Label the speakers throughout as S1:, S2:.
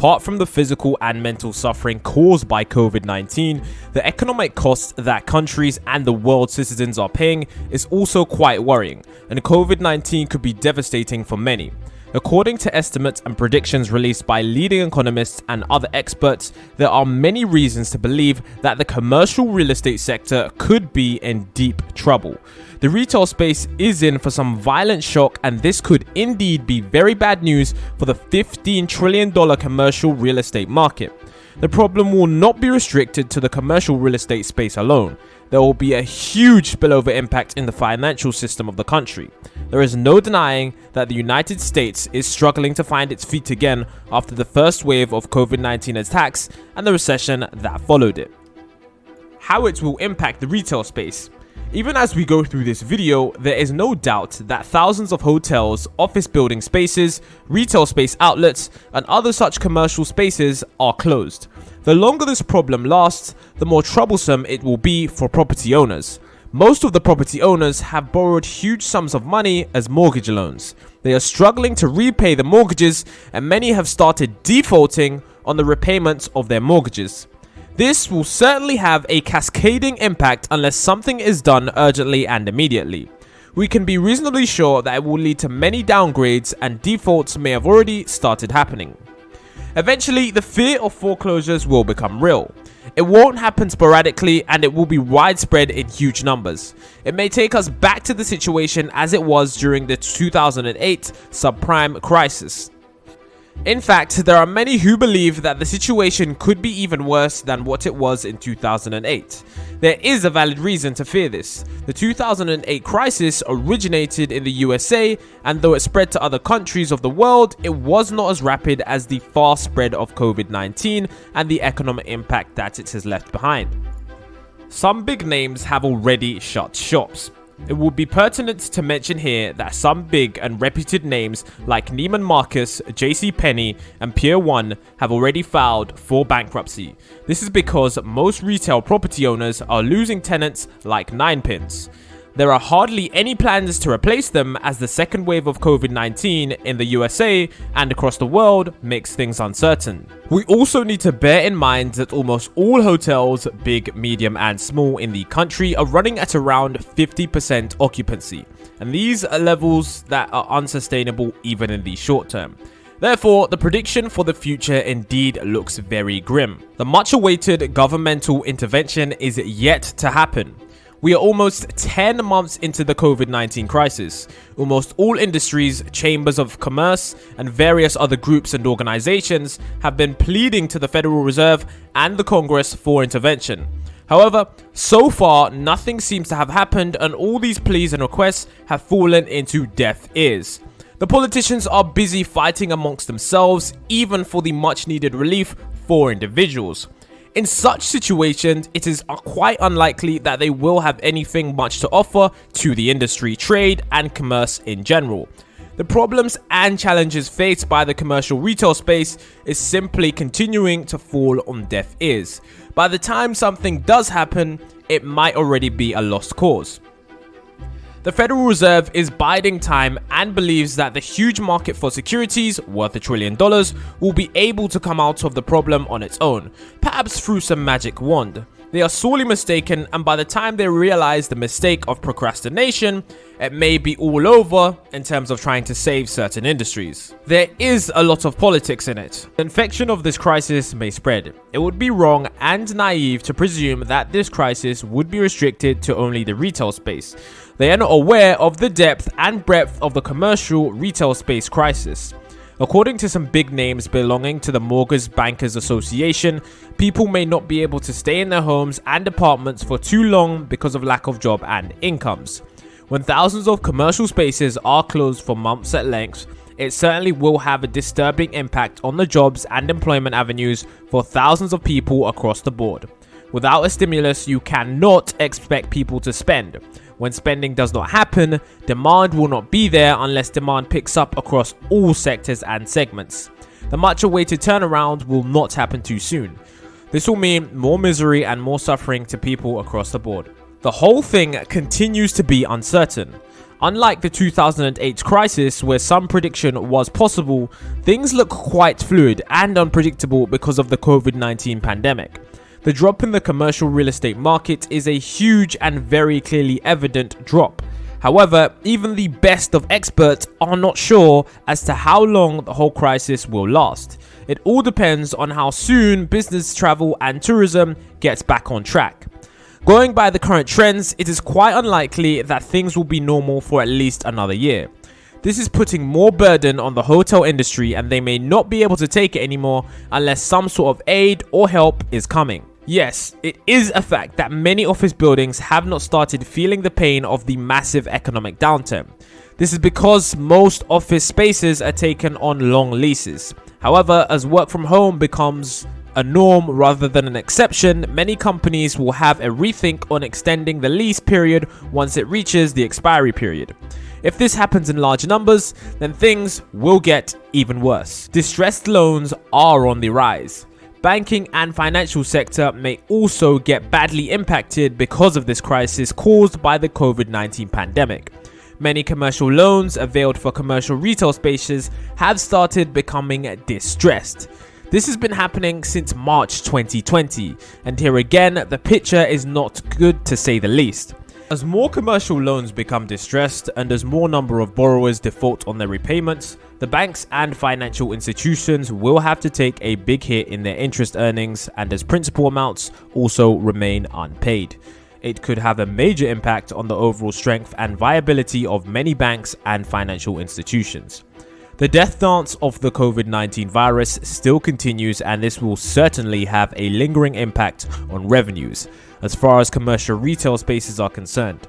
S1: apart from the physical and mental suffering caused by COVID-19, the economic costs that countries and the world's citizens are paying is also quite worrying, and COVID-19 could be devastating for many. According to estimates and predictions released by leading economists and other experts, there are many reasons to believe that the commercial real estate sector could be in deep trouble. The retail space is in for some violent shock, and this could indeed be very bad news for the $15 trillion commercial real estate market. The problem will not be restricted to the commercial real estate space alone. There will be a huge spillover impact in the financial system of the country. There is no denying that the United States is struggling to find its feet again after the first wave of COVID-19 attacks and the recession that followed it. How it will impact the retail space. Even as we go through this video, there is no doubt that thousands of hotels, office building spaces, retail space outlets, and other such commercial spaces are closed. The longer this problem lasts, the more troublesome it will be for property owners. Most of the property owners have borrowed huge sums of money as mortgage loans. They are struggling to repay the mortgages, and many have started defaulting on the repayments of their mortgages. This will certainly have a cascading impact unless something is done urgently and immediately. We can be reasonably sure that it will lead to many downgrades, and defaults may have already started happening. Eventually, the fear of foreclosures will become real. It won't happen sporadically, and it will be widespread in huge numbers. It may take us back to the situation as it was during the 2008 subprime crisis. In fact, there are many who believe that the situation could be even worse than what it was in 2008. There is a valid reason to fear this. The 2008 crisis originated in the USA, and though it spread to other countries of the world, it was not as rapid as the fast spread of COVID-19 and the economic impact that it has left behind. Some big names have already shut shops. It would be pertinent to mention here that some big and reputed names like Neiman Marcus, JCPenney, and Pier 1 have already filed for bankruptcy. This is because most retail property owners are losing tenants like Ninepins. There are hardly any plans to replace them, as the second wave of COVID-19 in the USA and across the world makes things uncertain. We also need to bear in mind that almost all hotels, big, medium, and small in the country, are running at around 50% occupancy, and these are levels that are unsustainable even in the short term. Therefore, the prediction for the future indeed looks very grim. The much-awaited governmental intervention is yet to happen. We are almost 10 months into the COVID-19 crisis. Almost all industries, chambers of commerce, and various other groups and organizations have been pleading to the Federal Reserve and the Congress for intervention. However, so far, nothing seems to have happened, and all these pleas and requests have fallen into deaf ears. The politicians are busy fighting amongst themselves, even for the much-needed relief for individuals. In such situations, it is quite unlikely that they will have anything much to offer to the industry, trade, and commerce in general. The problems and challenges faced by the commercial retail space is simply continuing to fall on deaf ears. By the time something does happen, it might already be a lost cause. The Federal Reserve is biding time and believes that the huge market for securities, worth $1 trillion, will be able to come out of the problem on its own, perhaps through some magic wand. They are sorely mistaken, and by the time they realize the mistake of procrastination, it may be all over in terms of trying to save certain industries. There is a lot of politics in it. The infection of this crisis may spread. It would be wrong and naive to presume that this crisis would be restricted to only the retail space. They are not aware of the depth and breadth of the commercial retail space crisis. According to some big names belonging to the Mortgage Bankers Association, people may not be able to stay in their homes and apartments for too long because of lack of job and incomes. When thousands of commercial spaces are closed for months at length, it certainly will have a disturbing impact on the jobs and employment avenues for thousands of people across the board. Without a stimulus, you cannot expect people to spend. When spending does not happen, demand will not be there unless demand picks up across all sectors and segments. The much-awaited turnaround will not happen too soon. This will mean more misery and more suffering to people across the board. The whole thing continues to be uncertain. Unlike the 2008 crisis, where some prediction was possible, things look quite fluid and unpredictable because of the COVID-19 pandemic. The drop in the commercial real estate market is a huge and very clearly evident drop. However, even the best of experts are not sure as to how long the whole crisis will last. It all depends on how soon business travel and tourism gets back on track. Going by the current trends, it is quite unlikely that things will be normal for at least another year. This is putting more burden on the hotel industry, and they may not be able to take it anymore unless some sort of aid or help is coming. Yes, it is a fact that many office buildings have not started feeling the pain of the massive economic downturn. This is because most office spaces are taken on long leases. However, as work from home becomes a norm rather than an exception, many companies will have a rethink on extending the lease period once it reaches the expiry period. If this happens in large numbers, then things will get even worse. Distressed loans are on the rise. Banking and financial sector may also get badly impacted because of this crisis caused by the COVID-19 pandemic. Many commercial loans availed for commercial retail spaces have started becoming distressed. This has been happening since March 2020, and here again, the picture is not good to say the least. As more commercial loans become distressed and as more number of borrowers default on their repayments, the banks and financial institutions will have to take a big hit in their interest earnings, and as principal amounts also remain unpaid. It could have a major impact on the overall strength and viability of many banks and financial institutions. The death dance of the COVID-19 virus still continues, and this will certainly have a lingering impact on revenues as far as commercial retail spaces are concerned.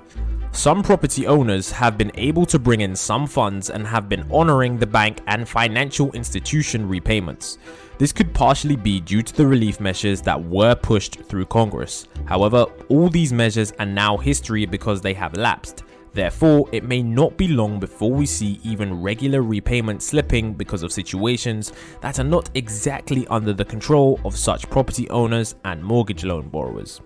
S1: Some property owners have been able to bring in some funds and have been honoring the bank and financial institution repayments. This could partially be due to the relief measures that were pushed through Congress. However, all these measures are now history because they have lapsed. Therefore, it may not be long before we see even regular repayment slipping because of situations that are not exactly under the control of such property owners and mortgage loan borrowers.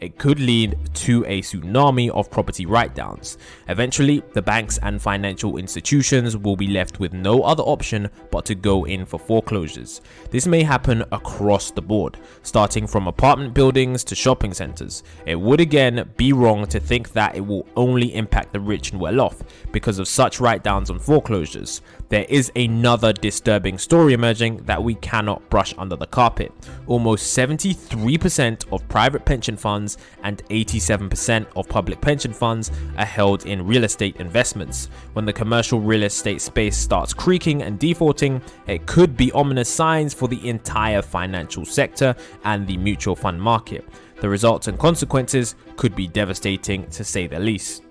S1: It could lead to a tsunami of property write-downs. Eventually, the banks and financial institutions will be left with no other option but to go in for foreclosures. This may happen across the board, starting from apartment buildings to shopping centers. It would again be wrong to think that it will only impact the rich and well-off because of such write-downs on foreclosures. There is another disturbing story emerging that we cannot brush under the carpet. Almost 73% of private pension funds and 87% of public pension funds are held in real estate investments. When the commercial real estate space starts creaking and defaulting, it could be ominous signs for the entire financial sector and the mutual fund market. The results and consequences could be devastating, to say the least.